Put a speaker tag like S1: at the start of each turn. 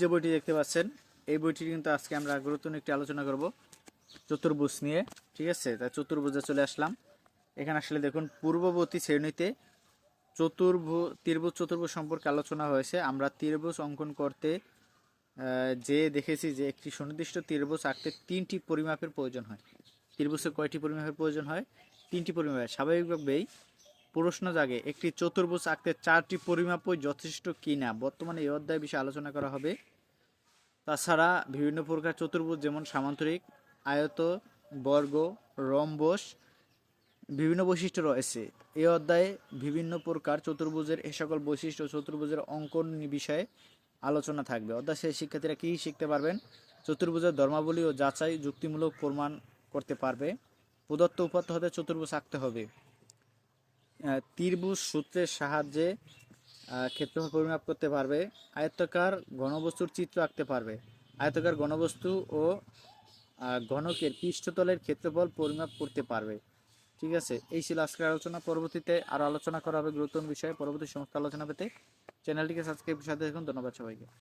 S1: যে বইটি দেখতে পাচ্ছেন এই বইটি কিন্তু আজকে আমরা গুরুত্বপূর্ণ একটি আলোচনা করব চতুর্ভুজ নিয়ে। ঠিক আছে, তাই চতুর্ভুজে চলে আসলাম। এখানে আসলে দেখুন পূর্ববর্তী শ্রেণীতে ত্রিভুজ চতুর্ভুজ সম্পর্কে আলোচনা হয়েছে। আমরা ত্রিভুজ অঙ্কন করতে যে দেখেছি যে একটি সুনির্দিষ্ট ত্রিভুজ আঁকতে 3টি পরিমাপের প্রয়োজন হয়। ত্রিভুজে কয়টি পরিমাপের প্রয়োজন হয়? 3টি পরিমাপের। স্বাভাবিকভাবেই প্রশ্ন জাগে একটি চতুর্ভুজ আঁকতে 4টি পরিমাপই যথেষ্ট কিনা। বর্তমানে এই অধ্যায় বিষয়ে আলোচনা করা হবে। তাছাড়া বিভিন্ন প্রকার চতুর্ভুজ যেমন সামান্তরিক, আয়ত, বর্গ, রম্বস বিভিন্ন বৈশিষ্ট্য রয়েছে। এই অধ্যায়ে বিভিন্ন প্রকার চতুর্ভুজের এ সকল বৈশিষ্ট্য চতুর্ভুজের অঙ্কন বিষয়ে আলোচনা থাকবে। অধ্যায় শেষে শিক্ষার্থীরা কী শিখতে পারবেন? চতুর্ভুজের ধর্মাবলী ও যাচাই যুক্তিমূলক প্রমাণ করতে পারবে। প্রদত্ত উপাত্ত হতে চতুর্ভুজ আঁকতে হবে। ত্রিভুজ সূত্রের সাহায্যে ক্ষেত্রফল পরিমাপ করতে পারবে। আয়তাকার ঘনবস্তুর চিত্র আঁকতে পারবে। আয়তাকার ঘনবস্তু ও ঘনকের পৃষ্ঠতলের ক্ষেত্রফল পরিমাপ করতে পারবে। ঠিক আছে, এই ছিল আজকের আলোচনা। পরবর্তীতে আরও আলোচনা করা হবে গুরুত্বপূর্ণ বিষয়ে। পরবর্তী সমস্ত আলোচনা পেতে চ্যানেলটিকে সাবস্ক্রাইব সাথে দেখুন। ধন্যবাদ সবাইকে।